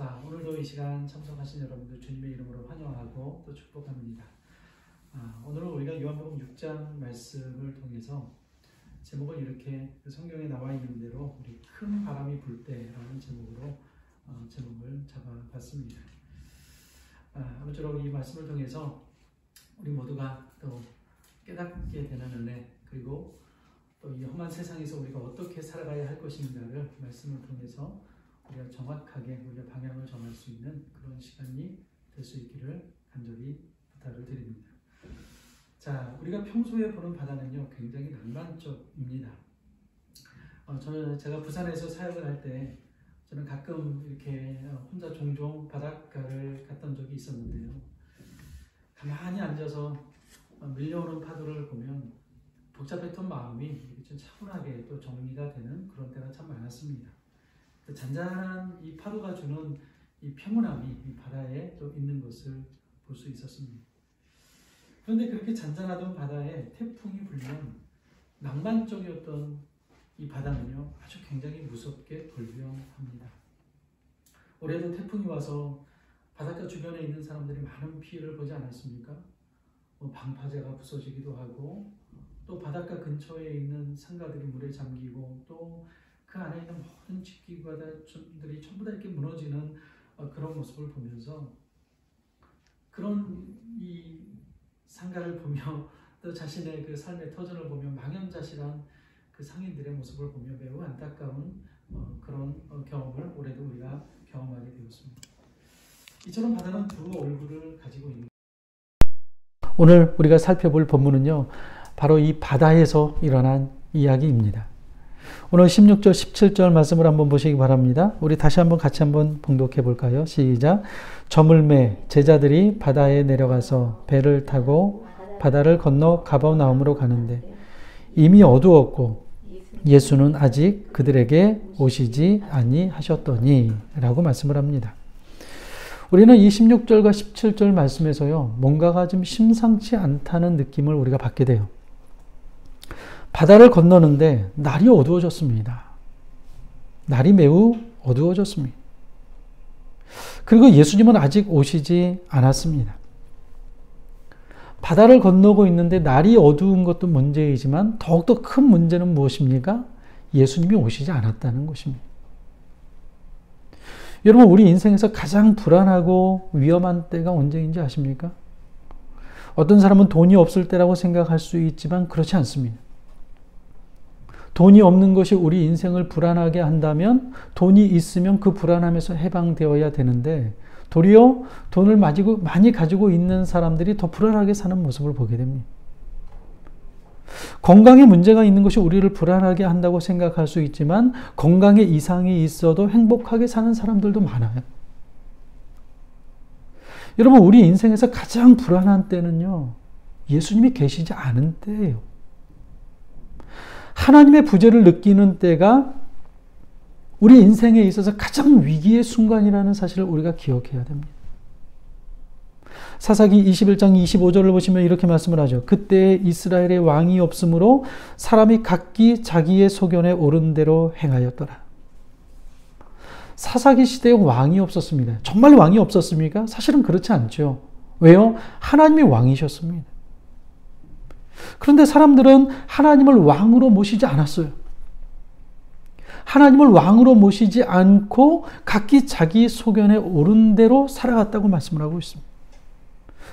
자, 오늘도 이 시간 참석하신 여러분들 주님의 이름으로 환영하고 또 축복합니다. 오늘은 우리가 요한복음 6장 말씀을 통해서 제목을 이렇게 성경에 나와 있는 대로 우리 큰 바람이 불 때라는 제목으로 제목을 잡아봤습니다. 아무쪼록 이 말씀을 통해서 우리 모두가 또 깨닫게 되는 은혜, 그리고 또 이 험한 세상에서 우리가 어떻게 살아가야 할 것인가를 말씀을 통해서 우리가 정확하게 우리의 방향을 정할 수 있는 그런 시간이 될 수 있기를 간절히 부탁을 드립니다. 자, 우리가 평소에 보는 바다는요, 굉장히 낭만적입니다. 제가 부산에서 사역을 할 때 저는 가끔 이렇게 혼자 종종 바닷가를 갔던 적이 있었는데요. 가만히 앉아서 밀려오는 파도를 보면 복잡했던 마음이 좀 차분하게 또 정리가 되는 그런 때가 참 많았습니다. 그 잔잔한 이 파도가 주는 이 평온함이 이 바다에 또 있는 것을 볼 수 있었습니다. 그런데 그렇게 잔잔하던 바다에 태풍이 불면 낭만적이었던 이 바다는요, 아주 굉장히 무섭게 돌변합니다. 올해도 태풍이 와서 바닷가 주변에 있는 사람들이 많은 피해를 보지 않았습니까? 방파제가 부서지기도 하고, 또 바닷가 근처에 있는 상가들이 물에 잠기고, 또 그 안에 있는 모든 집기구들이 전부 다 이렇게 무너지는 그런 모습을 보면서, 그런 이 상가를 보며 또 자신의 그 삶의 터전을 보며 망연자실한 그 상인들의 모습을 보며 매우 안타까운 그런 경험을 올해도 우리가 경험하게 되었습니다. 이처럼 바다는 두 얼굴을 가지고 있는, 오늘 우리가 살펴볼 본문은요, 바로 이 바다에서 일어난 이야기입니다. 오늘 16절, 17절 말씀을 한번 보시기 바랍니다. 우리 다시 한번 같이 한번 봉독해 볼까요? 시작. 저물매 제자들이 바다에 내려가서 배를 타고 바다를 건너 가버나움으로 가는데 이미 어두웠고 예수는 아직 그들에게 오시지 아니하셨더니 라고 말씀을 합니다. 우리는 이 16절과 17절 말씀에서요, 뭔가가 좀 심상치 않다는 느낌을 우리가 받게 돼요. 바다를 건너는데 날이 어두워졌습니다. 날이 매우 어두워졌습니다. 그리고 예수님은 아직 오시지 않았습니다. 바다를 건너고 있는데 날이 어두운 것도 문제이지만 더욱더 큰 문제는 무엇입니까? 예수님이 오시지 않았다는 것입니다. 여러분, 우리 인생에서 가장 불안하고 위험한 때가 언제인지 아십니까? 어떤 사람은 돈이 없을 때라고 생각할 수 있지만 그렇지 않습니다. 돈이 없는 것이 우리 인생을 불안하게 한다면 돈이 있으면 그 불안함에서 해방되어야 되는데, 도리어 돈을 많이 가지고 있는 사람들이 더 불안하게 사는 모습을 보게 됩니다. 건강에 문제가 있는 것이 우리를 불안하게 한다고 생각할 수 있지만 건강에 이상이 있어도 행복하게 사는 사람들도 많아요. 여러분, 우리 인생에서 가장 불안한 때는요, 예수님이 계시지 않은 때예요. 하나님의 부재를 느끼는 때가 우리 인생에 있어서 가장 위기의 순간이라는 사실을 우리가 기억해야 됩니다. 사사기 21장 25절을 보시면 이렇게 말씀을 하죠. 그때 이스라엘의 왕이 없으므로 사람이 각기 자기의 소견에 옳은 대로 행하였더라. 사사기 시대에 왕이 없었습니다. 정말 왕이 없었습니까? 사실은 그렇지 않죠. 왜요? 하나님이 왕이셨습니다. 그런데 사람들은 하나님을 왕으로 모시지 않았어요. 하나님을 왕으로 모시지 않고 각기 자기 소견에 옳은 대로 살아갔다고 말씀을 하고 있습니다.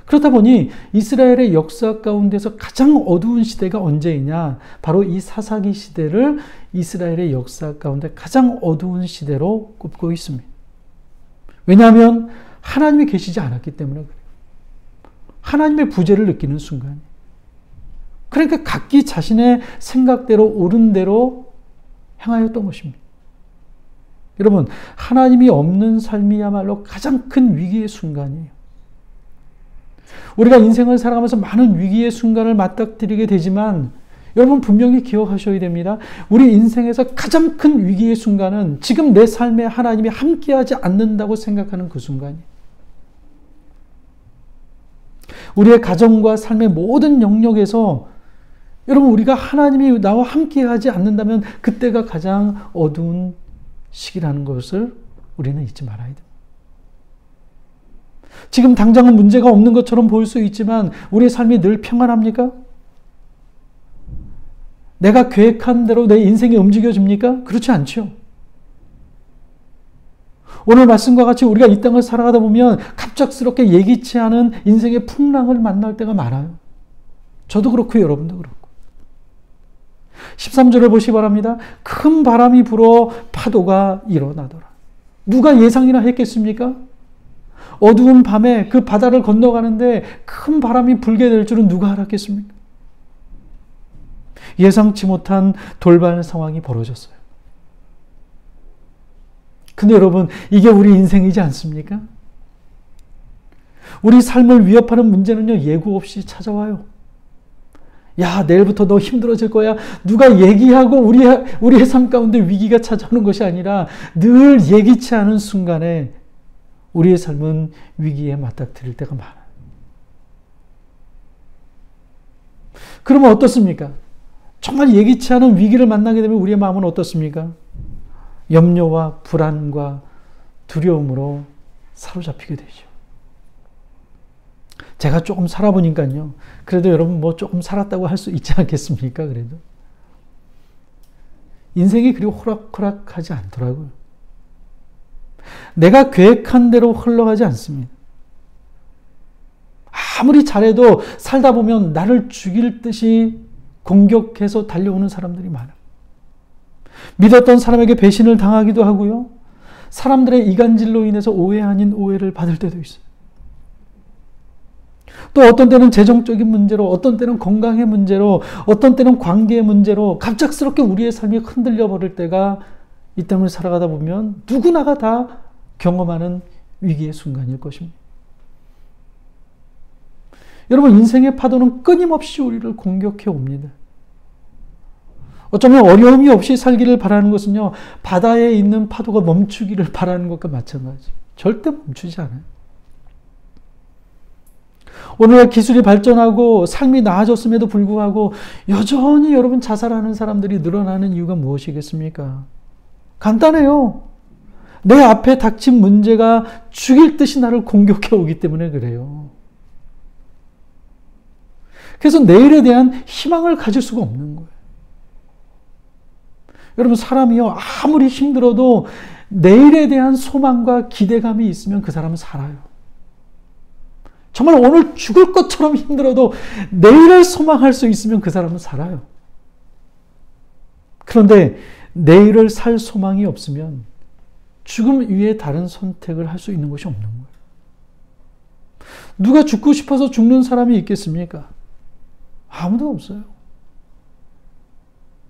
그렇다 보니 이스라엘의 역사 가운데서 가장 어두운 시대가 언제이냐? 바로 이 사사기 시대를 이스라엘의 역사 가운데 가장 어두운 시대로 꼽고 있습니다. 왜냐하면 하나님이 계시지 않았기 때문에 그래요. 하나님의 부재를 느끼는 순간. 그러니까 각기 자신의 생각대로 옳은 대로 행하였던 것입니다. 여러분, 하나님이 없는 삶이야말로 가장 큰 위기의 순간이에요. 우리가 인생을 살아가면서 많은 위기의 순간을 맞닥뜨리게 되지만 여러분, 분명히 기억하셔야 됩니다. 우리 인생에서 가장 큰 위기의 순간은 지금 내 삶에 하나님이 함께하지 않는다고 생각하는 그 순간이에요. 우리의 가정과 삶의 모든 영역에서 여러분, 우리가 하나님이 나와 함께하지 않는다면 그때가 가장 어두운 시기라는 것을 우리는 잊지 말아야 됩니다. 지금 당장은 문제가 없는 것처럼 보일 수 있지만 우리의 삶이 늘 평안합니까? 내가 계획한 대로 내 인생이 움직여집니까? 그렇지 않죠. 오늘 말씀과 같이 우리가 이 땅을 살아가다 보면 갑작스럽게 예기치 않은 인생의 풍랑을 만날 때가 많아요. 저도 그렇고 여러분도 그렇고. 13절을 보시기 바랍니다. 큰 바람이 불어 파도가 일어나더라. 누가 예상이나 했겠습니까? 어두운 밤에 그 바다를 건너가는데 큰 바람이 불게 될 줄은 누가 알았겠습니까? 예상치 못한 돌발 상황이 벌어졌어요. 근데 여러분, 이게 우리 인생이지 않습니까? 우리 삶을 위협하는 문제는요, 예고 없이 찾아와요. 야, 내일부터 너 힘들어질 거야. 누가 얘기하고 우리의 삶 가운데 위기가 찾아오는 것이 아니라 늘 예기치 않은 순간에 우리의 삶은 위기에 맞닥뜨릴 때가 많아요. 그러면 어떻습니까? 정말 예기치 않은 위기를 만나게 되면 우리의 마음은 어떻습니까? 염려와 불안과 두려움으로 사로잡히게 되죠. 제가 조금 살아보니까요. 그래도 여러분 뭐 조금 살았다고 할 수 있지 않겠습니까? 그래도. 인생이 그리 호락호락하지 않더라고요. 내가 계획한 대로 흘러가지 않습니다. 아무리 잘해도 살다 보면 나를 죽일 듯이 공격해서 달려오는 사람들이 많아요. 믿었던 사람에게 배신을 당하기도 하고요. 사람들의 이간질로 인해서 오해 아닌 오해를 받을 때도 있어요. 또 어떤 때는 재정적인 문제로, 어떤 때는 건강의 문제로, 어떤 때는 관계의 문제로 갑작스럽게 우리의 삶이 흔들려 버릴 때가 이 땅을 살아가다 보면 누구나가 다 경험하는 위기의 순간일 것입니다. 여러분, 인생의 파도는 끊임없이 우리를 공격해 옵니다. 어쩌면 어려움이 없이 살기를 바라는 것은요, 바다에 있는 파도가 멈추기를 바라는 것과 마찬가지. 절대 멈추지 않아요. 오늘날 기술이 발전하고 삶이 나아졌음에도 불구하고 여전히 여러분 자살하는 사람들이 늘어나는 이유가 무엇이겠습니까? 간단해요. 내 앞에 닥친 문제가 죽일 듯이 나를 공격해 오기 때문에 그래요. 그래서 내일에 대한 희망을 가질 수가 없는 거예요. 여러분, 사람이요, 아무리 힘들어도 내일에 대한 소망과 기대감이 있으면 그 사람은 살아요. 정말 오늘 죽을 것처럼 힘들어도 내일을 소망할 수 있으면 그 사람은 살아요. 그런데 내일을 살 소망이 없으면 죽음 위에 다른 선택을 할 수 있는 것이 없는 거예요. 누가 죽고 싶어서 죽는 사람이 있겠습니까? 아무도 없어요.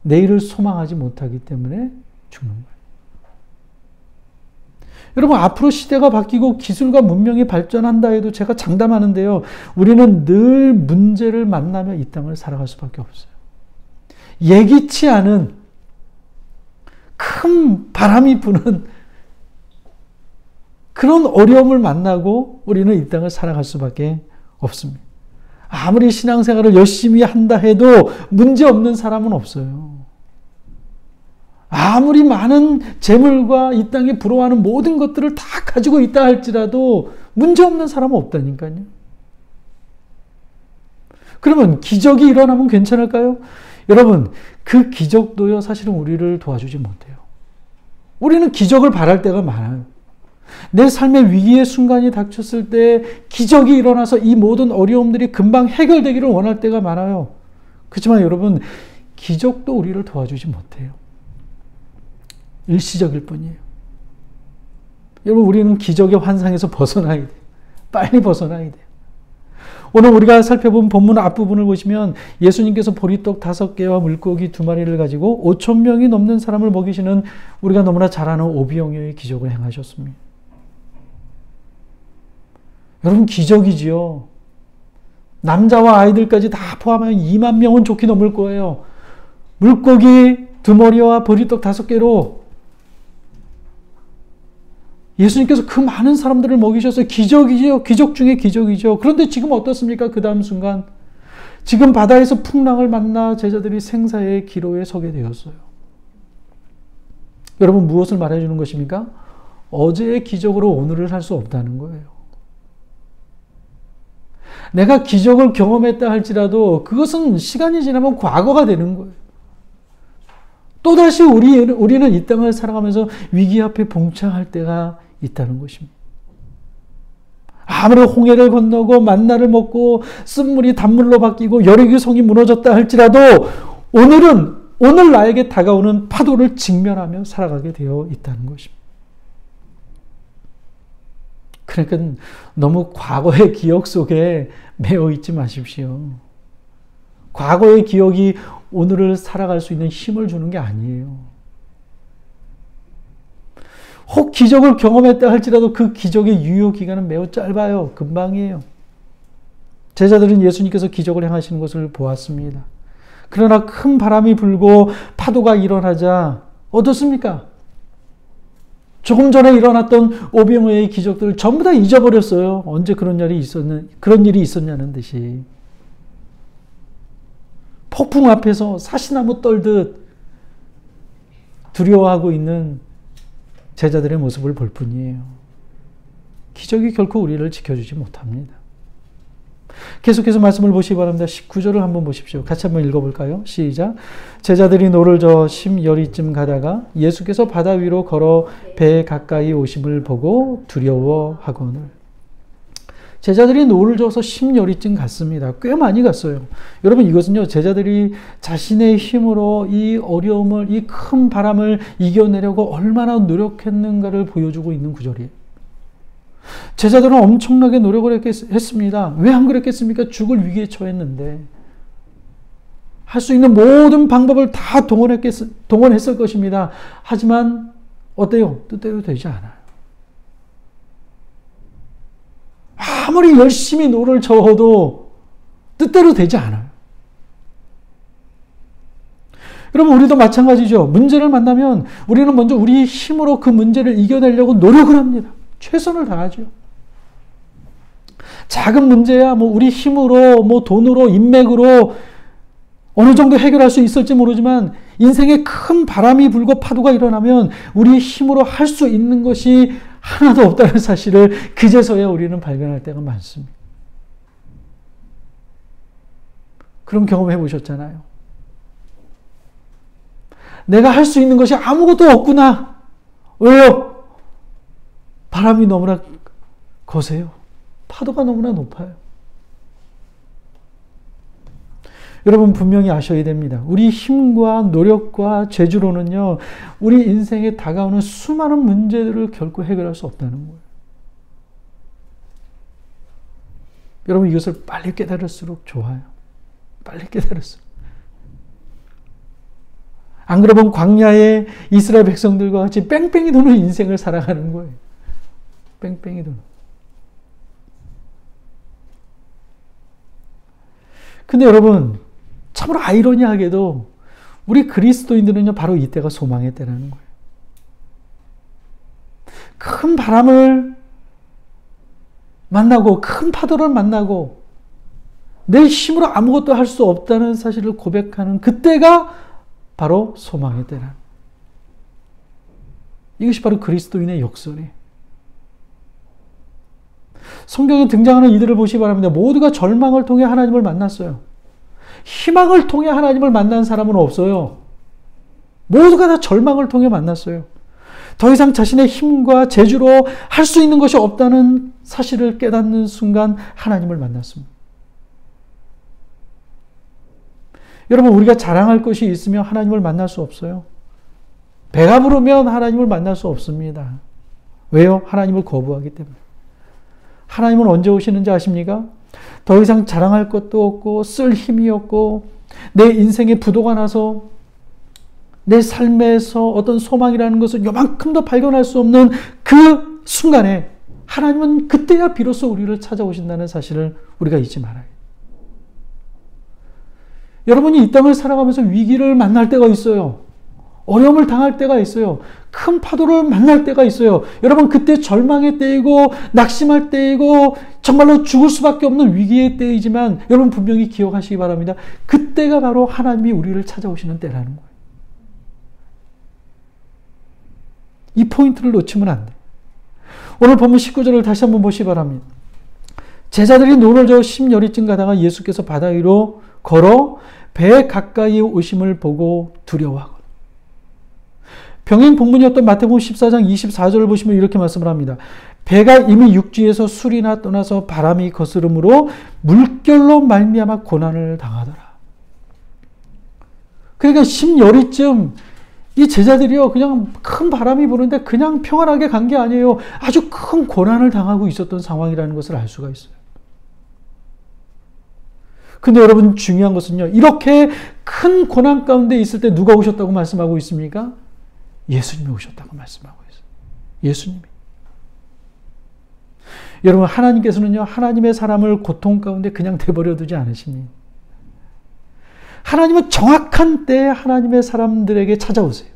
내일을 소망하지 못하기 때문에 죽는 거예요. 여러분, 앞으로 시대가 바뀌고 기술과 문명이 발전한다 해도 제가 장담하는데요. 우리는 늘 문제를 만나며 이 땅을 살아갈 수밖에 없어요. 예기치 않은 큰 바람이 부는 그런 어려움을 만나고 우리는 이 땅을 살아갈 수밖에 없습니다. 아무리 신앙생활을 열심히 한다 해도 문제없는 사람은 없어요. 아무리 많은 재물과 이 땅에 부러워하는 모든 것들을 다 가지고 있다 할지라도 문제없는 사람은 없다니까요. 그러면 기적이 일어나면 괜찮을까요? 여러분, 그 기적도요, 사실은 우리를 도와주지 못해요. 우리는 기적을 바랄 때가 많아요. 내 삶의 위기의 순간이 닥쳤을 때 기적이 일어나서 이 모든 어려움들이 금방 해결되기를 원할 때가 많아요. 그렇지만 여러분, 기적도 우리를 도와주지 못해요. 일시적일 뿐이에요. 여러분, 우리는 기적의 환상에서 벗어나야 돼요. 빨리 벗어나야 돼요. 오늘 우리가 살펴본 본문 앞부분을 보시면 예수님께서 보리떡 5개와 물고기 2마리를 가지고 5,000명이 넘는 사람을 먹이시는 우리가 너무나 잘 아는 오병이어의 기적을 행하셨습니다. 여러분, 기적이지요. 남자와 아이들까지 다 포함하면 2만 명은 좋게 넘을 거예요. 물고기 2마리와 보리떡 5개로 예수님께서 그 많은 사람들을 먹이셔서 기적이죠. 기적 중에 기적이죠. 그런데 지금 어떻습니까? 그 다음 순간 지금 바다에서 풍랑을 만나 제자들이 생사의 기로에 서게 되었어요. 여러분, 무엇을 말해주는 것입니까? 어제의 기적으로 오늘을 살 수 없다는 거예요. 내가 기적을 경험했다 할지라도 그것은 시간이 지나면 과거가 되는 거예요. 또다시 우리는 이 땅을 살아가면서 위기 앞에 봉착할 때가 있다는 것입니다. 아무리 홍해를 건너고 만나를 먹고 쓴물이 단물로 바뀌고 여리고 성이 무너졌다 할지라도 오늘 나에게 다가오는 파도를 직면하며 살아가게 되어 있다는 것입니다. 그러니까 너무 과거의 기억 속에 매여 있지 마십시오. 과거의 기억이 오늘을 살아갈 수 있는 힘을 주는 게 아니에요. 혹 기적을 경험했다 할지라도 그 기적의 유효 기간은 매우 짧아요. 금방이에요. 제자들은 예수님께서 기적을 행하시는 것을 보았습니다. 그러나 큰 바람이 불고 파도가 일어나자 어떻습니까? 조금 전에 일어났던 오병이어의 기적들을 전부 다 잊어버렸어요. 언제 그런 일이 있었냐는 듯이. 폭풍 앞에서 사시나무 떨듯 두려워하고 있는 제자들의 모습을 볼 뿐이에요. 기적이 결코 우리를 지켜주지 못합니다. 계속해서 말씀을 보시기 바랍니다. 19절을 한번 보십시오. 같이 한번 읽어볼까요? 시작. 제자들이 노를 저어 심여리쯤 가다가 예수께서 바다 위로 걸어 배에 가까이 오심을 보고 두려워하거늘. 제자들이 노를 저어서 심여리쯤 갔습니다. 꽤 많이 갔어요. 여러분, 이것은요, 제자들이 자신의 힘으로 이 어려움을, 이 큰 바람을 이겨내려고 얼마나 노력했는가를 보여주고 있는 구절이에요. 제자들은 엄청나게 노력을 했습니다. 왜 안 그랬겠습니까? 죽을 위기에 처했는데. 할 수 있는 모든 방법을 다 동원했을 것입니다. 하지만 어때요? 뜻대로 되지 않아요. 아무리 열심히 노를 저어도 뜻대로 되지 않아요. 여러분, 우리도 마찬가지죠. 문제를 만나면 우리는 먼저 우리 힘으로 그 문제를 이겨내려고 노력을 합니다. 최선을 다하죠. 작은 문제야 우리 힘으로 돈으로 인맥으로 어느 정도 해결할 수 있을지 모르지만 인생에 큰 바람이 불고 파도가 일어나면 우리 힘으로 할 수 있는 것이 하나도 없다는 사실을 그제서야 우리는 발견할 때가 많습니다. 그런 경험 해보셨잖아요. 내가 할 수 있는 것이 아무것도 없구나. 왜요? 바람이 너무나 거세요. 파도가 너무나 높아요. 여러분, 분명히 아셔야 됩니다. 우리 힘과 노력과 재주로는요, 우리 인생에 다가오는 수많은 문제들을 결코 해결할 수 없다는 거예요. 여러분, 이것을 빨리 깨달을수록 좋아요. 빨리 깨달을수록. 안 그러면 광야의 이스라엘 백성들과 같이 뺑뺑이 도는 인생을 살아가는 거예요. 뺑뺑이 도는. 근데 여러분, 참으로 아이러니하게도 우리 그리스도인들은요, 바로 이때가 소망의 때라는 거예요. 큰 바람을 만나고 큰 파도를 만나고 내 힘으로 아무것도 할 수 없다는 사실을 고백하는 그때가 바로 소망의 때라. 이것이 바로 그리스도인의 역설이에요. 성경에 등장하는 이들을 보시기 바랍니다. 모두가 절망을 통해 하나님을 만났어요. 희망을 통해 하나님을 만난 사람은 없어요. 모두가 다 절망을 통해 만났어요. 더 이상 자신의 힘과 재주로 할 수 있는 것이 없다는 사실을 깨닫는 순간 하나님을 만났습니다. 여러분, 우리가 자랑할 것이 있으면 하나님을 만날 수 없어요. 배가 부르면 하나님을 만날 수 없습니다. 왜요? 하나님을 거부하기 때문에. 하나님은 언제 오시는지 아십니까? 더 이상 자랑할 것도 없고 쓸 힘이 없고 내 인생에 부도가 나서 내 삶에서 어떤 소망이라는 것을 요만큼도 발견할 수 없는 그 순간에 하나님은 그때야 비로소 우리를 찾아오신다는 사실을 우리가 잊지 말아요. 여러분이 이 땅을 살아가면서 위기를 만날 때가 있어요. 어려움을 당할 때가 있어요. 큰 파도를 만날 때가 있어요. 여러분, 그때 절망의 때이고 낙심할 때이고 정말로 죽을 수밖에 없는 위기의 때이지만 여러분 분명히 기억하시기 바랍니다. 그때가 바로 하나님이 우리를 찾아오시는 때라는 거예요. 이 포인트를 놓치면 안 돼요. 오늘 본문 19절을 다시 한번 보시기 바랍니다. 제자들이 노를 저어 심열이쯤 가다가 예수께서 바다 위로 걸어 배 가까이 오심을 보고 두려워하고, 병행 본문이었던 마태복음 14장 24절을 보시면 이렇게 말씀을 합니다. 배가 이미 육지에서 술이나 떠나서 바람이 거스름으로 물결로 말미암아 고난을 당하더라. 그러니까 심열이쯤 이 제자들이요, 그냥 큰 바람이 부는데 그냥 평안하게 간 게 아니에요. 아주 큰 고난을 당하고 있었던 상황이라는 것을 알 수가 있어요. 근데 여러분, 중요한 것은요, 이렇게 큰 고난 가운데 있을 때 누가 오셨다고 말씀하고 있습니까? 예수님이 오셨다고 말씀하고 있어요. 예수님이. 여러분, 하나님께서는요, 하나님의 사람을 고통 가운데 그냥 내버려 두지 않으십니다. 하나님은 정확한 때에 하나님의 사람들에게 찾아오세요.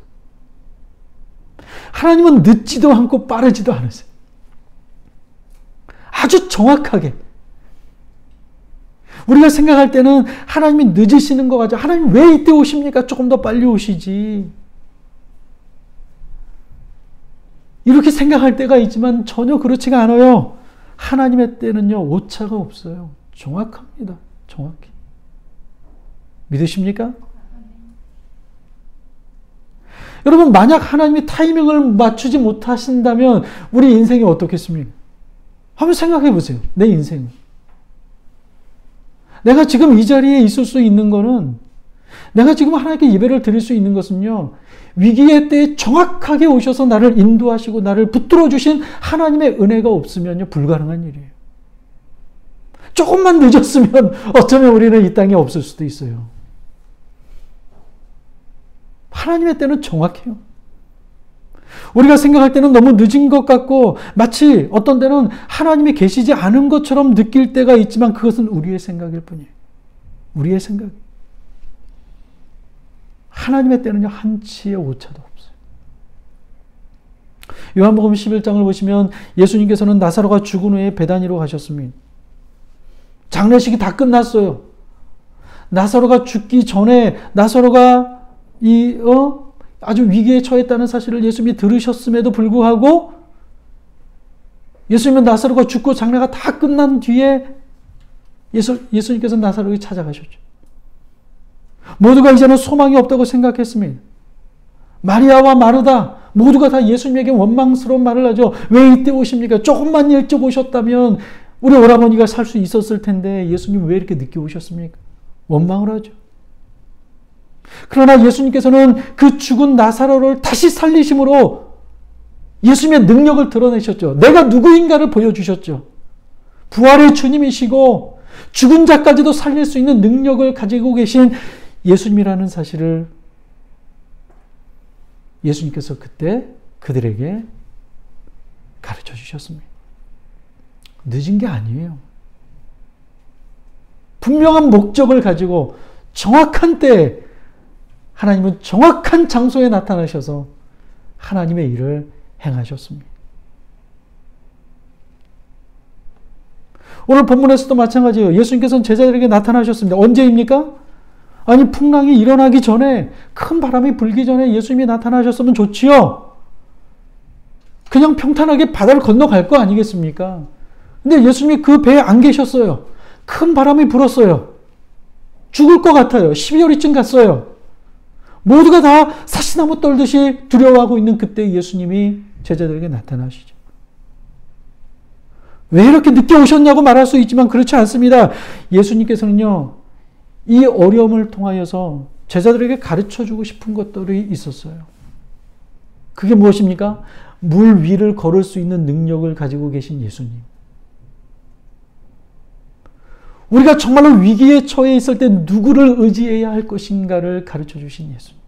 하나님은 늦지도 않고 빠르지도 않으세요. 아주 정확하게. 우리가 생각할 때는 하나님이 늦으시는 것 같죠. 하나님 왜 이때 오십니까? 조금 더 빨리 오시지. 이렇게 생각할 때가 있지만 전혀 그렇지가 않아요. 하나님의 때는요, 오차가 없어요. 정확합니다. 정확히. 믿으십니까? 여러분, 만약 하나님이 타이밍을 맞추지 못하신다면 우리 인생이 어떻겠습니까? 한번 생각해 보세요. 내 인생. 내가 지금 이 자리에 있을 수 있는 거는, 내가 지금 하나님께 예배를 드릴 수 있는 것은요, 위기의 때에 정확하게 오셔서 나를 인도하시고 나를 붙들어 주신 하나님의 은혜가 없으면요, 불가능한 일이에요. 조금만 늦었으면 어쩌면 우리는 이 땅에 없을 수도 있어요. 하나님의 때는 정확해요. 우리가 생각할 때는 너무 늦은 것 같고 마치 어떤 때는 하나님이 계시지 않은 것처럼 느낄 때가 있지만 그것은 우리의 생각일 뿐이에요. 우리의 생각. 하나님의 때는요, 한치의 오차도 없어요. 요한복음 11장을 보시면 예수님께서는 나사로가 죽은 후에 베다니로 가셨습니다. 장례식이 다 끝났어요. 나사로가 죽기 전에 나사로가 아주 위기에 처했다는 사실을 예수님이 들으셨음에도 불구하고 예수님은 나사로가 죽고 장례가 다 끝난 뒤에 예수님께서 나사로를 찾아가셨죠. 모두가 이제는 소망이 없다고 생각했습니다. 마리아와 마르다 모두가 다 예수님에게 원망스러운 말을 하죠. 왜 이때 오십니까? 조금만 일찍 오셨다면 우리 오라버니가 살 수 있었을 텐데 예수님 왜 이렇게 늦게 오셨습니까? 원망을 하죠. 그러나 예수님께서는 그 죽은 나사로를 다시 살리심으로 예수님의 능력을 드러내셨죠. 내가 누구인가를 보여주셨죠. 부활의 주님이시고 죽은 자까지도 살릴 수 있는 능력을 가지고 계신 예수님이라는 사실을 예수님께서 그때 그들에게 가르쳐 주셨습니다. 늦은 게 아니에요. 분명한 목적을 가지고 정확한 때에 하나님은 정확한 장소에 나타나셔서 하나님의 일을 행하셨습니다. 오늘 본문에서도 마찬가지예요. 예수님께서는 제자들에게 나타나셨습니다. 언제입니까? 아니, 풍랑이 일어나기 전에, 큰 바람이 불기 전에 예수님이 나타나셨으면 좋지요. 그냥 평탄하게 바다를 건너갈 거 아니겠습니까? 근데 예수님이 그 배에 안 계셨어요. 큰 바람이 불었어요. 죽을 것 같아요. 12월이쯤 갔어요. 모두가 다 사시나무 떨듯이 두려워하고 있는 그때 예수님이 제자들에게 나타나시죠. 왜 이렇게 늦게 오셨냐고 말할 수 있지만 그렇지 않습니다. 예수님께서는요, 이 어려움을 통하여서 제자들에게 가르쳐주고 싶은 것들이 있었어요. 그게 무엇입니까? 물 위를 걸을 수 있는 능력을 가지고 계신 예수님. 우리가 정말로 위기에 처해 있을 때 누구를 의지해야 할 것인가를 가르쳐 주신 예수님.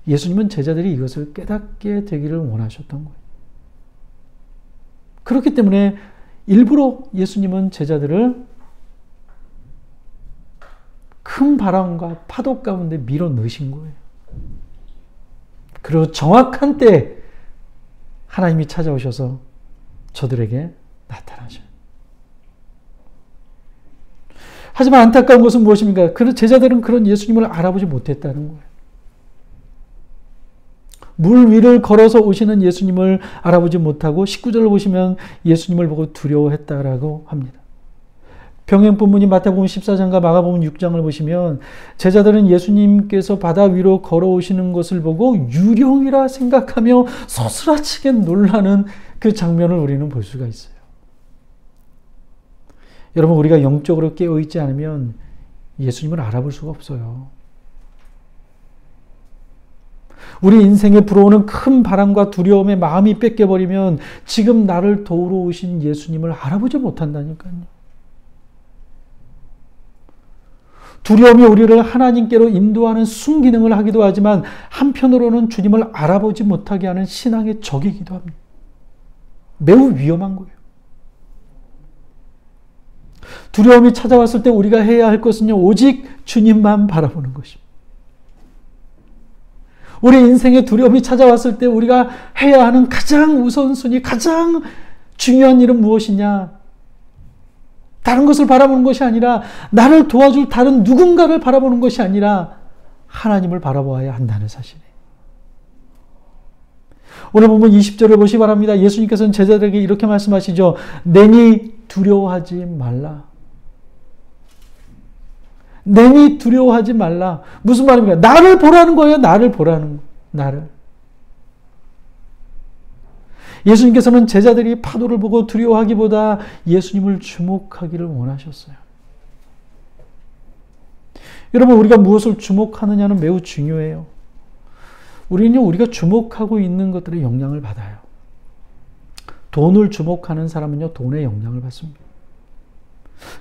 예수님은 제자들이 이것을 깨닫게 되기를 원하셨던 거예요. 그렇기 때문에 일부러 예수님은 제자들을 큰 바람과 파도 가운데 밀어 넣으신 거예요. 그리고 정확한 때에 하나님이 찾아오셔서 저들에게 나타나셔요. 하지만 안타까운 것은 무엇입니까? 그 제자들은 그런 예수님을 알아보지 못했다는 거예요. 물 위를 걸어서 오시는 예수님을 알아보지 못하고 19절을 보시면 예수님을 보고 두려워했다라고 합니다. 병행본문이 마태복음 14장과 마가복음 6장을 보시면 제자들은 예수님께서 바다 위로 걸어오시는 것을 보고 유령이라 생각하며 소스라치게 놀라는 그 장면을 우리는 볼 수가 있어요. 여러분, 우리가 영적으로 깨어있지 않으면 예수님을 알아볼 수가 없어요. 우리 인생에 불어오는 큰 바람과 두려움에 마음이 뺏겨버리면 지금 나를 도우러 오신 예수님을 알아보지 못한다니까요. 두려움이 우리를 하나님께로 인도하는 순기능을 하기도 하지만 한편으로는 주님을 알아보지 못하게 하는 신앙의 적이기도 합니다. 매우 위험한 거예요. 두려움이 찾아왔을 때 우리가 해야 할 것은요, 오직 주님만 바라보는 것입니다. 우리 인생에 두려움이 찾아왔을 때 우리가 해야 하는 가장 우선순위, 가장 중요한 일은 무엇이냐? 다른 것을 바라보는 것이 아니라, 나를 도와줄 다른 누군가를 바라보는 것이 아니라 하나님을 바라보아야 한다는 사실이에요. 오늘 보면 20절을 보시기 바랍니다. 예수님께서는 제자들에게 이렇게 말씀하시죠. 내니 두려워하지 말라. 내니 두려워하지 말라. 무슨 말입니까? 나를 보라는 거예요. 나를 보라는 거. 나를. 예수님께서는 제자들이 파도를 보고 두려워하기보다 예수님을 주목하기를 원하셨어요. 여러분, 우리가 무엇을 주목하느냐는 매우 중요해요. 우리는요, 우리가 주목하고 있는 것들의 영향을 받아요. 돈을 주목하는 사람은요, 돈의 영향을 받습니다.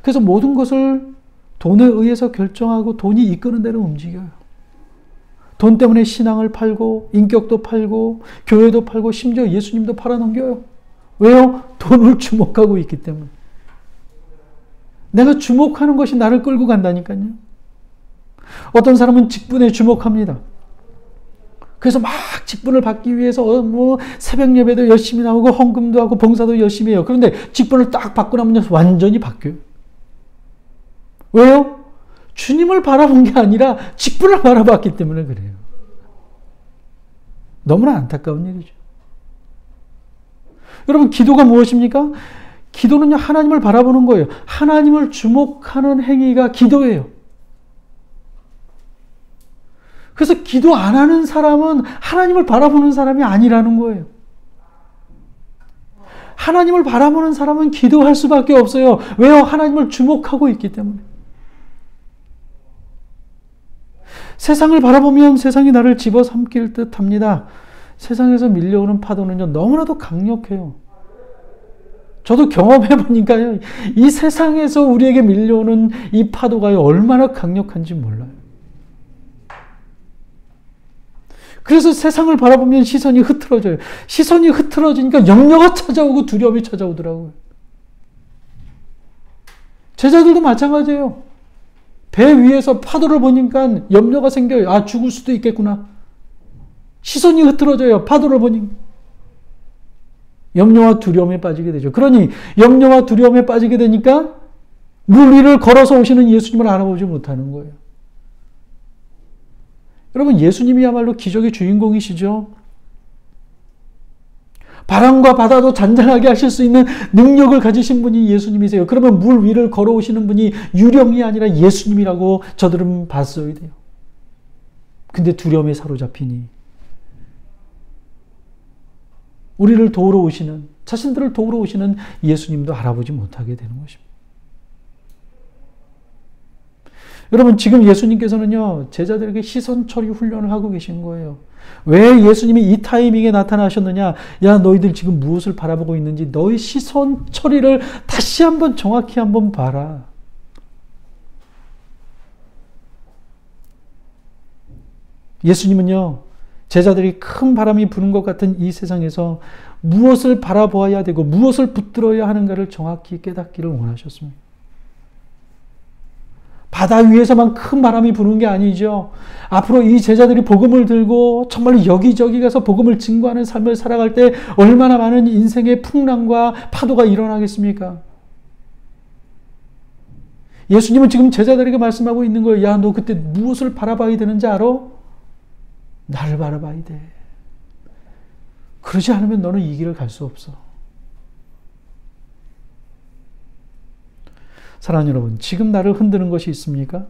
그래서 모든 것을 돈에 의해서 결정하고 돈이 이끄는 대로 움직여요. 돈 때문에 신앙을 팔고 인격도 팔고 교회도 팔고 심지어 예수님도 팔아넘겨요. 왜요? 돈을 주목하고 있기 때문에. 내가 주목하는 것이 나를 끌고 간다니까요. 어떤 사람은 직분에 주목합니다. 그래서 막 직분을 받기 위해서 새벽 예배도 열심히 나오고 헌금도 하고 봉사도 열심히 해요. 그런데 직분을 딱 받고 나면 완전히 바뀌어요. 왜요? 주님을 바라본 게 아니라 직분을 바라봤기 때문에 그래요. 너무나 안타까운 일이죠. 여러분, 기도가 무엇입니까? 기도는요, 하나님을 바라보는 거예요. 하나님을 주목하는 행위가 기도예요. 그래서 기도 안 하는 사람은 하나님을 바라보는 사람이 아니라는 거예요. 하나님을 바라보는 사람은 기도할 수밖에 없어요. 왜요? 하나님을 주목하고 있기 때문에. 세상을 바라보면 세상이 나를 집어삼킬 듯 합니다. 세상에서 밀려오는 파도는요, 너무나도 강력해요. 저도 경험해보니까요, 이 세상에서 우리에게 밀려오는 이 파도가 얼마나 강력한지 몰라요. 그래서 세상을 바라보면 시선이 흐트러져요. 시선이 흐트러지니까 염려가 찾아오고 두려움이 찾아오더라고요. 제자들도 마찬가지예요. 배 위에서 파도를 보니까 염려가 생겨요. 아, 죽을 수도 있겠구나. 시선이 흐트러져요. 파도를 보니 염려와 두려움에 빠지게 되죠. 그러니 염려와 두려움에 빠지게 되니까 물 위를 걸어서 오시는 예수님을 알아보지 못하는 거예요. 여러분, 예수님이야말로 기적의 주인공이시죠. 바람과 바다도 잔잔하게 하실 수 있는 능력을 가지신 분이 예수님이세요. 그러면 물 위를 걸어오시는 분이 유령이 아니라 예수님이라고 저들은 봤어야 돼요. 근데 두려움에 사로잡히니 우리를 도우러 오시는, 자신들을 도우러 오시는 예수님도 알아보지 못하게 되는 것입니다. 여러분, 지금 예수님께서는요, 제자들에게 시선 처리 훈련을 하고 계신 거예요. 왜 예수님이 이 타이밍에 나타나셨느냐? 야, 너희들 지금 무엇을 바라보고 있는지 너희 시선 처리를 다시 한번 정확히 한번 봐라. 예수님은요, 제자들이 큰 바람이 부는 것 같은 이 세상에서 무엇을 바라보아야 되고 무엇을 붙들어야 하는가를 정확히 깨닫기를 원하셨습니다. 바다 위에서만 큰 바람이 부는 게 아니죠. 앞으로 이 제자들이 복음을 들고 정말 여기저기 가서 복음을 증거하는 삶을 살아갈 때 얼마나 많은 인생의 풍랑과 파도가 일어나겠습니까? 예수님은 지금 제자들에게 말씀하고 있는 거예요. 야, 너 그때 무엇을 바라봐야 되는지 알아? 나를 바라봐야 돼. 그러지 않으면 너는 이 길을 갈 수 없어. 사랑하는 여러분, 지금 나를 흔드는 것이 있습니까?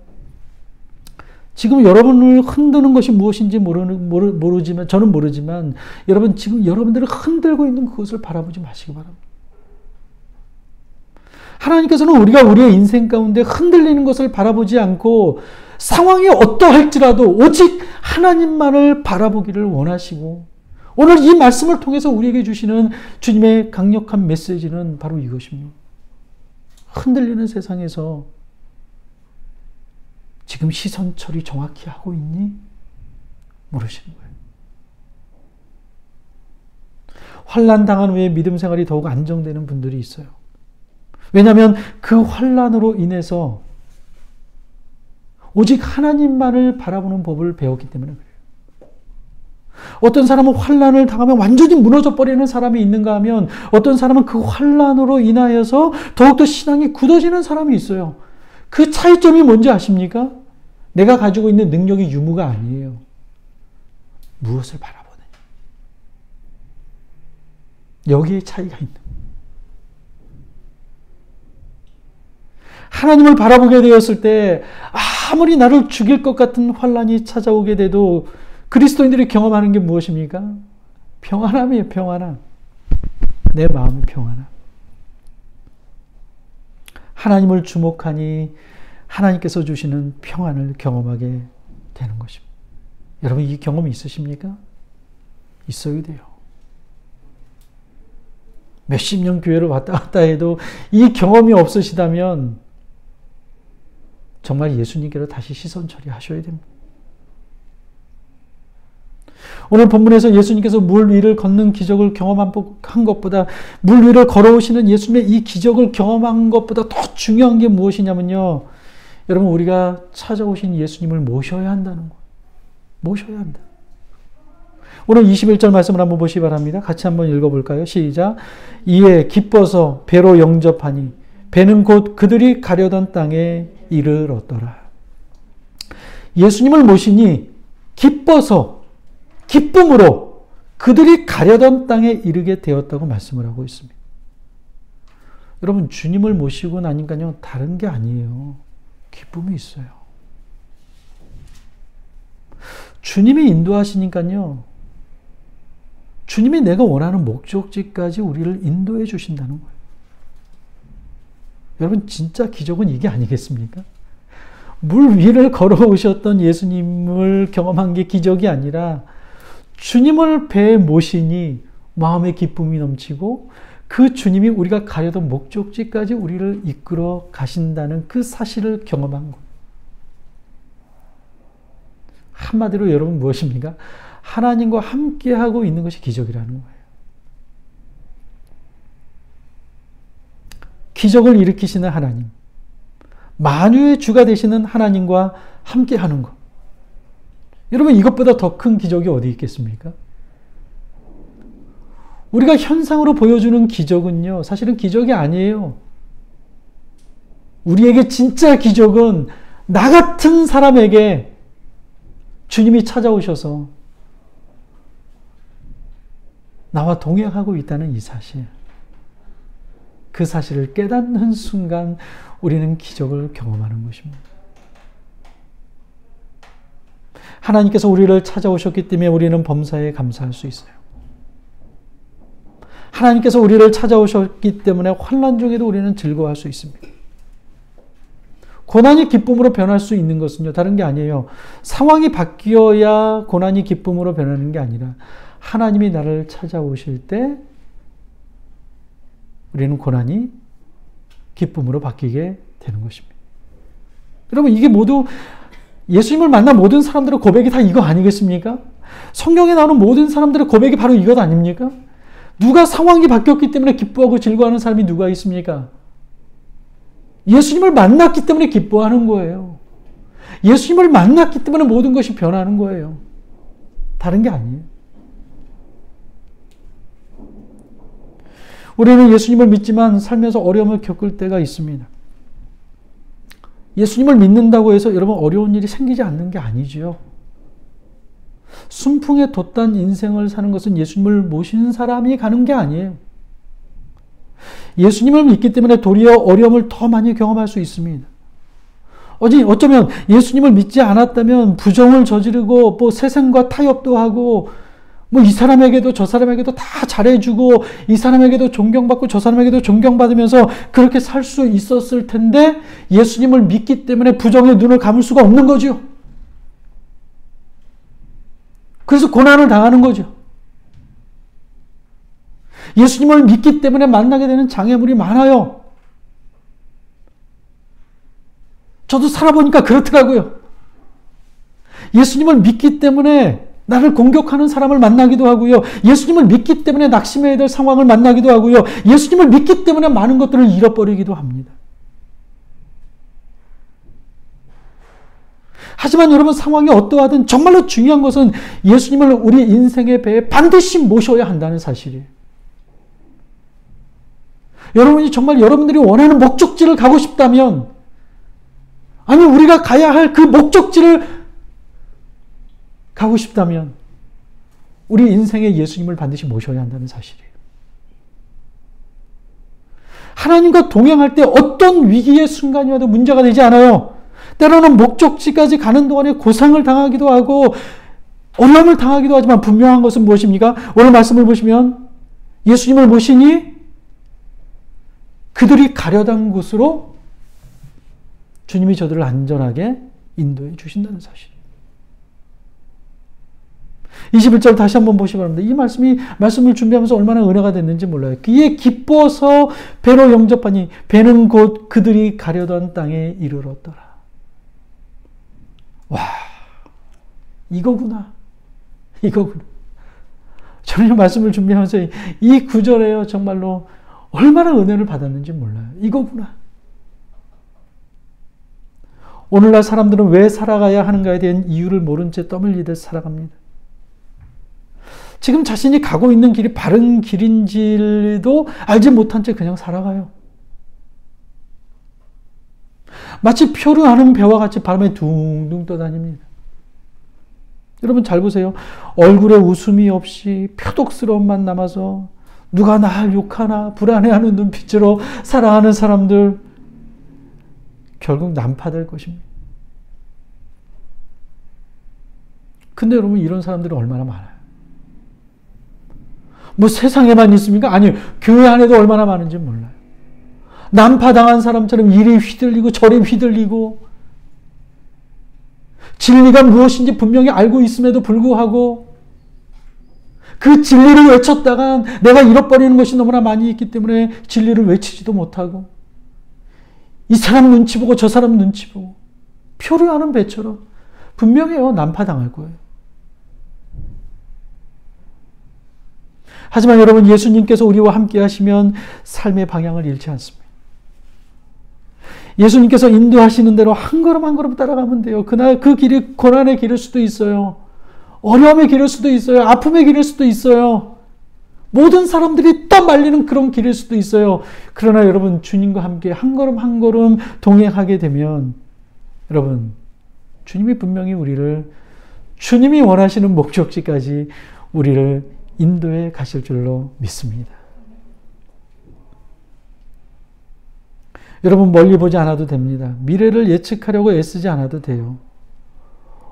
지금 여러분을 흔드는 것이 무엇인지 모르지만, 저는 모르지만, 여러분, 지금 여러분들을 흔들고 있는 그것을 바라보지 마시기 바랍니다. 하나님께서는 우리가 우리의 인생 가운데 흔들리는 것을 바라보지 않고, 상황이 어떠할지라도 오직 하나님만을 바라보기를 원하시고, 오늘 이 말씀을 통해서 우리에게 주시는 주님의 강력한 메시지는 바로 이것입니다. 흔들리는 세상에서 지금 시선 처리 정확히 하고 있니? 모르시는 거예요. 환난 당한 후에 믿음 생활이 더욱 안정되는 분들이 있어요. 왜냐하면 그 환난으로 인해서 오직 하나님만을 바라보는 법을 배웠기 때문에 그래요. 어떤 사람은 환난을 당하면 완전히 무너져 버리는 사람이 있는가 하면 어떤 사람은 그 환난으로 인하여서 더욱더 신앙이 굳어지는 사람이 있어요. 그 차이점이 뭔지 아십니까? 내가 가지고 있는 능력이 유무가 아니에요. 무엇을 바라보느냐. 여기에 차이가 있는 거예요. 하나님을 바라보게 되었을 때 아무리 나를 죽일 것 같은 환난이 찾아오게 돼도 그리스도인들이 경험하는 게 무엇입니까? 평안함이에요. 평안함. 내 마음의 평안함. 하나님을 주목하니 하나님께서 주시는 평안을 경험하게 되는 것입니다. 여러분 이 경험이 있으십니까? 있어야 돼요. 몇십 년 교회를 왔다 갔다 해도 이 경험이 없으시다면 정말 예수님께로 다시 시선 처리하셔야 됩니다. 오늘 본문에서 예수님께서 물 위를 걷는 기적을 경험한 것보다 물 위를 걸어오시는 예수님의 이 기적을 경험한 것보다 더 중요한 게 무엇이냐면요. 여러분 우리가 찾아오신 예수님을 모셔야 한다는 거예요. 모셔야 한다. 오늘 21절 말씀을 한번 보시기 바랍니다. 같이 한번 읽어볼까요? 시작. 이에 기뻐서 배로 영접하니 배는 곧 그들이 가려던 땅에 이르렀더라. 예수님을 모시니 기뻐서 기쁨으로 그들이 가려던 땅에 이르게 되었다고 말씀을 하고 있습니다. 여러분 주님을 모시고 나니까요 다른 게 아니에요. 기쁨이 있어요. 주님이 인도하시니까요 주님이 내가 원하는 목적지까지 우리를 인도해 주신다는 거예요. 여러분 진짜 기적은 이게 아니겠습니까? 물 위를 걸어오셨던 예수님을 경험한 게 기적이 아니라 주님을 배에 모시니 마음의 기쁨이 넘치고 그 주님이 우리가 가려던 목적지까지 우리를 이끌어 가신다는 그 사실을 경험한 것. 한마디로 여러분 무엇입니까? 하나님과 함께하고 있는 것이 기적이라는 거예요. 기적을 일으키시는 하나님, 만유의 주가 되시는 하나님과 함께하는 것. 여러분 이것보다 더 큰 기적이 어디 있겠습니까? 우리가 현상으로 보여주는 기적은요 사실은 기적이 아니에요. 우리에게 진짜 기적은 나 같은 사람에게 주님이 찾아오셔서 나와 동행하고 있다는 이 사실. 그 사실을 깨닫는 순간 우리는 기적을 경험하는 것입니다. 하나님께서 우리를 찾아오셨기 때문에 우리는 범사에 감사할 수 있어요. 하나님께서 우리를 찾아오셨기 때문에 환난 중에도 우리는 즐거워할 수 있습니다. 고난이 기쁨으로 변할 수 있는 것은요 다른 게 아니에요. 상황이 바뀌어야 고난이 기쁨으로 변하는 게 아니라 하나님이 나를 찾아오실 때 우리는 고난이 기쁨으로 바뀌게 되는 것입니다. 여러분 이게 모두 예수님을 만난 모든 사람들의 고백이 다 이거 아니겠습니까? 성경에 나오는 모든 사람들의 고백이 바로 이것 아닙니까? 누가 상황이 바뀌었기 때문에 기뻐하고 즐거워하는 사람이 누가 있습니까? 예수님을 만났기 때문에 기뻐하는 거예요. 예수님을 만났기 때문에 모든 것이 변하는 거예요. 다른 게 아니에요. 우리는 예수님을 믿지만 살면서 어려움을 겪을 때가 있습니다. 예수님을 믿는다고 해서 여러분 어려운 일이 생기지 않는 게 아니죠. 순풍에 돛단 인생을 사는 것은 예수님을 모신 사람이 가는 게 아니에요. 예수님을 믿기 때문에 도리어 어려움을 더 많이 경험할 수 있습니다. 어쩌면 예수님을 믿지 않았다면 부정을 저지르고 뭐 세상과 타협도 하고 뭐 이 사람에게도 저 사람에게도 다 잘해주고 이 사람에게도 존경받고 저 사람에게도 존경받으면서 그렇게 살 수 있었을 텐데 예수님을 믿기 때문에 부정의 눈을 감을 수가 없는 거죠. 그래서 고난을 당하는 거죠. 예수님을 믿기 때문에 만나게 되는 장애물이 많아요. 저도 살아보니까 그렇더라고요. 예수님을 믿기 때문에 나를 공격하는 사람을 만나기도 하고요. 예수님을 믿기 때문에 낙심해야 될 상황을 만나기도 하고요. 예수님을 믿기 때문에 많은 것들을 잃어버리기도 합니다. 하지만 여러분, 상황이 어떠하든 정말로 중요한 것은 예수님을 우리 인생의 배에 반드시 모셔야 한다는 사실이에요. 여러분이 정말 여러분들이 원하는 목적지를 가고 싶다면, 아니 우리가 가야 할 그 목적지를 가고 싶다면 우리 인생에 예수님을 반드시 모셔야 한다는 사실이에요. 하나님과 동행할 때 어떤 위기의 순간이 와도 문제가 되지 않아요. 때로는 목적지까지 가는 동안에 고상을 당하기도 하고 어려움을 당하기도 하지만 분명한 것은 무엇입니까? 오늘 말씀을 보시면 예수님을 모시니 그들이 가려던 곳으로 주님이 저들을 안전하게 인도해 주신다는 사실. 21절 다시 한번 보시기 바랍니다. 이 말씀을 준비하면서 얼마나 은혜가 됐는지 몰라요. 그에 기뻐서 배로 영접하니 배는 곧 그들이 가려던 땅에 이르렀더라. 와, 이거구나. 저는 이 말씀을 준비하면서 이 구절에요, 정말로 얼마나 은혜를 받았는지 몰라요. 이거구나. 오늘날 사람들은 왜 살아가야 하는가에 대한 이유를 모른 채 떠밀리듯 살아갑니다. 지금 자신이 가고 있는 길이 바른 길인지도 알지 못한 채 그냥 살아가요. 마치 표류하는 배와 같이 바람에 둥둥 떠다닙니다. 여러분 잘 보세요. 얼굴에 웃음이 없이 표독스러움만 남아서 누가 날 욕하나 불안해하는 눈빛으로 살아가는 사람들, 결국 난파될 것입니다. 근데 여러분, 이런 사람들이 얼마나 많아요. 뭐 세상에만 있습니까? 아니요. 교회 안에도 얼마나 많은지 몰라요. 난파당한 사람처럼 이리 휘둘리고 저리 휘둘리고 진리가 무엇인지 분명히 알고 있음에도 불구하고 그 진리를 외쳤다간 내가 잃어버리는 것이 너무나 많이 있기 때문에 진리를 외치지도 못하고 이 사람 눈치 보고 저 사람 눈치 보고 표류하는 배처럼 분명해요. 난파당할 거예요. 하지만 여러분, 예수님께서 우리와 함께 하시면 삶의 방향을 잃지 않습니다. 예수님께서 인도하시는 대로 한 걸음 한 걸음 따라가면 돼요. 그날 그 길이 고난의 길일 수도 있어요. 어려움의 길일 수도 있어요. 아픔의 길일 수도 있어요. 모든 사람들이 떠말리는 그런 길일 수도 있어요. 그러나 여러분, 주님과 함께 한 걸음 한 걸음 동행하게 되면 여러분, 주님이 분명히 우리를 주님이 원하시는 목적지까지 우리를 인도에 가실 줄로 믿습니다. 여러분, 멀리 보지 않아도 됩니다. 미래를 예측하려고 애쓰지 않아도 돼요.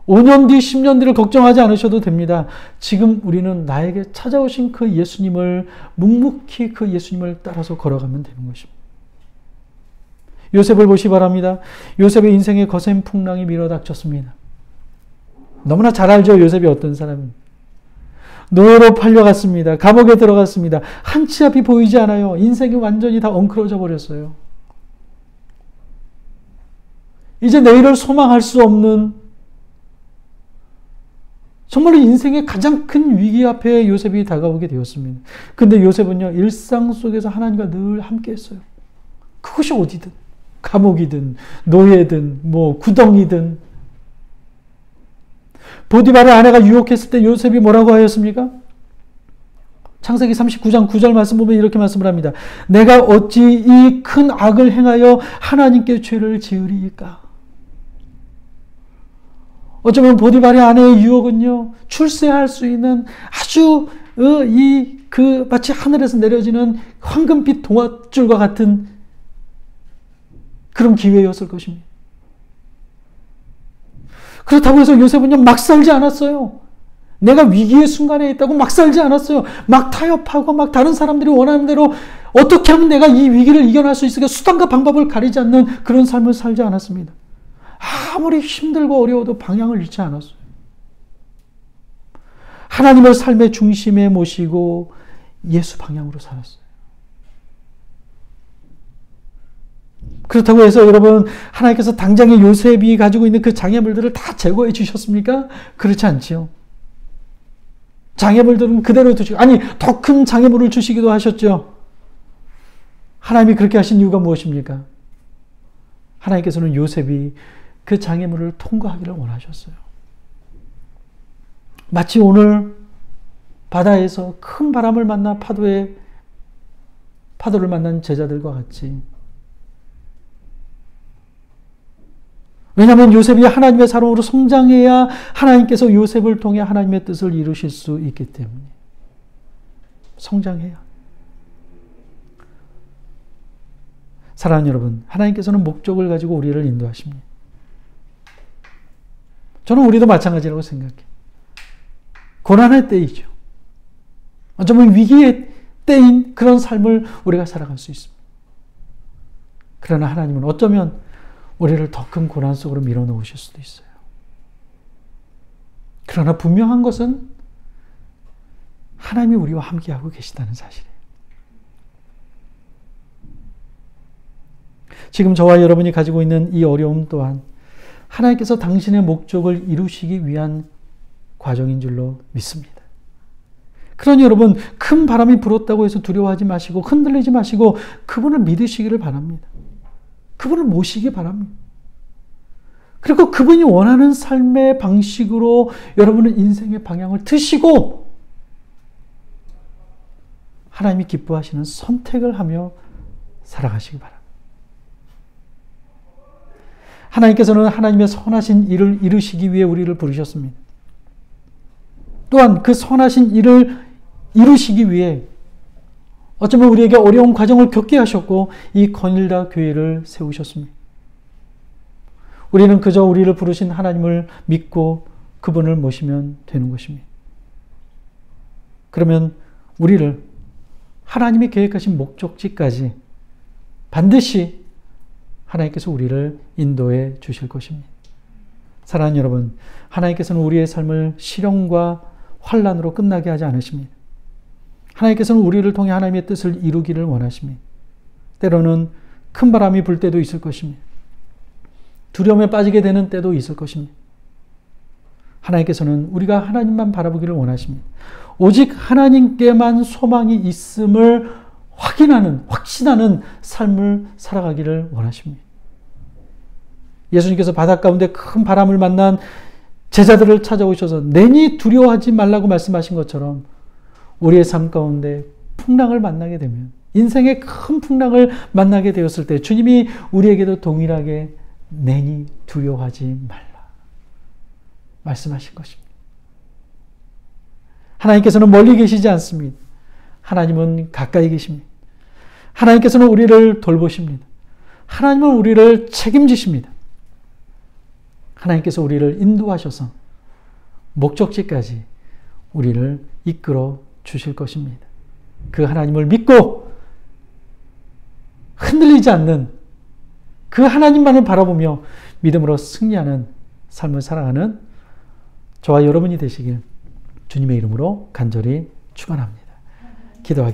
5년 뒤, 10년 뒤를 걱정하지 않으셔도 됩니다. 지금 우리는 나에게 찾아오신 그 예수님을 묵묵히 그 예수님을 따라서 걸어가면 되는 것입니다. 요셉을 보시 바랍니다. 요셉의 인생에 거센 풍랑이 밀어닥쳤습니다. 너무나 잘 알죠, 요셉이 어떤 사람입니다. 노예로 팔려갔습니다. 감옥에 들어갔습니다. 한 치 앞이 보이지 않아요. 인생이 완전히 다 엉클어져 버렸어요. 이제 내일을 소망할 수 없는, 정말로 인생의 가장 큰 위기 앞에 요셉이 다가오게 되었습니다. 근데 요셉은요, 일상 속에서 하나님과 늘 함께 했어요. 그것이 어디든, 감옥이든 노예든 뭐 구덩이든. 보디발의 아내가 유혹했을 때 요셉이 뭐라고 하였습니까? 창세기 39장 9절 말씀 보면 이렇게 말씀을 합니다. 내가 어찌 이 큰 악을 행하여 하나님께 죄를 지으리이까? 어쩌면 보디발의 아내의 유혹은요, 출세할 수 있는 아주 마치 하늘에서 내려지는 황금빛 동아줄과 같은 그런 기회였을 것입니다. 그렇다고 해서 요셉은요, 막 살지 않았어요. 내가 위기의 순간에 있다고 막 살지 않았어요. 막 타협하고 막 다른 사람들이 원하는 대로 어떻게 하면 내가 이 위기를 이겨낼 수 있을까 수단과 방법을 가리지 않는 그런 삶을 살지 않았습니다. 아무리 힘들고 어려워도 방향을 잃지 않았어요. 하나님을 삶의 중심에 모시고 예수 방향으로 살았어요. 그렇다고 해서 여러분, 하나님께서 당장에 요셉이 가지고 있는 그 장애물들을 다 제거해 주셨습니까? 그렇지 않지요. 장애물들은 그대로 두시고, 아니, 더 큰 장애물을 주시기도 하셨죠. 하나님이 그렇게 하신 이유가 무엇입니까? 하나님께서는 요셉이 그 장애물을 통과하기를 원하셨어요. 마치 오늘 바다에서 큰 바람을 만나 파도를 만난 제자들과 같이. 왜냐하면 요셉이 하나님의 사람으로 성장해야 하나님께서 요셉을 통해 하나님의 뜻을 이루실 수 있기 때문에. 성장해야. 사랑하는 여러분, 하나님께서는 목적을 가지고 우리를 인도하십니다. 저는 우리도 마찬가지라고 생각해요. 고난의 때이죠. 어쩌면 위기의 때인 그런 삶을 우리가 살아갈 수 있습니다. 그러나 하나님은 어쩌면 우리를 더 큰 고난 속으로 밀어넣으실 수도 있어요. 그러나 분명한 것은 하나님이 우리와 함께하고 계시다는 사실이에요. 지금 저와 여러분이 가지고 있는 이 어려움 또한 하나님께서 당신의 목적을 이루시기 위한 과정인 줄로 믿습니다. 그러니 여러분, 큰 바람이 불었다고 해서 두려워하지 마시고 흔들리지 마시고 그분을 믿으시기를 바랍니다. 그분을 모시기 바랍니다. 그리고 그분이 원하는 삶의 방식으로 여러분의 인생의 방향을 트시고 하나님이 기뻐하시는 선택을 하며 살아가시기 바랍니다. 하나님께서는 하나님의 선하신 일을 이루시기 위해 우리를 부르셨습니다. 또한 그 선하신 일을 이루시기 위해 어쩌면 우리에게 어려운 과정을 겪게 하셨고 이 건일다 교회를 세우셨습니다. 우리는 그저 우리를 부르신 하나님을 믿고 그분을 모시면 되는 것입니다. 그러면 우리를 하나님이 계획하신 목적지까지 반드시 하나님께서 우리를 인도해 주실 것입니다. 사랑하는 여러분, 하나님께서는 우리의 삶을 시련과 환난으로 끝나게 하지 않으십니다. 하나님께서는 우리를 통해 하나님의 뜻을 이루기를 원하십니다. 때로는 큰 바람이 불 때도 있을 것입니다. 두려움에 빠지게 되는 때도 있을 것입니다. 하나님께서는 우리가 하나님만 바라보기를 원하십니다. 오직 하나님께만 소망이 있음을 확신하는 삶을 살아가기를 원하십니다. 예수님께서 바다 가운데 큰 바람을 만난 제자들을 찾아오셔서 내니 두려워하지 말라고 말씀하신 것처럼 우리의 삶 가운데 풍랑을 만나게 되면, 인생의 큰 풍랑을 만나게 되었을 때 주님이 우리에게도 동일하게 내니 두려워하지 말라 말씀하신 것입니다. 하나님께서는 멀리 계시지 않습니다. 하나님은 가까이 계십니다. 하나님께서는 우리를 돌보십니다. 하나님은 우리를 책임지십니다. 하나님께서 우리를 인도하셔서 목적지까지 우리를 이끌어 주실 것입니다. 그 하나님을 믿고 흔들리지 않는 그 하나님만을 바라보며 믿음으로 승리하는 삶을 살아가는 저와 여러분이 되시길 주님의 이름으로 간절히 축원합니다. 기도하겠습니다.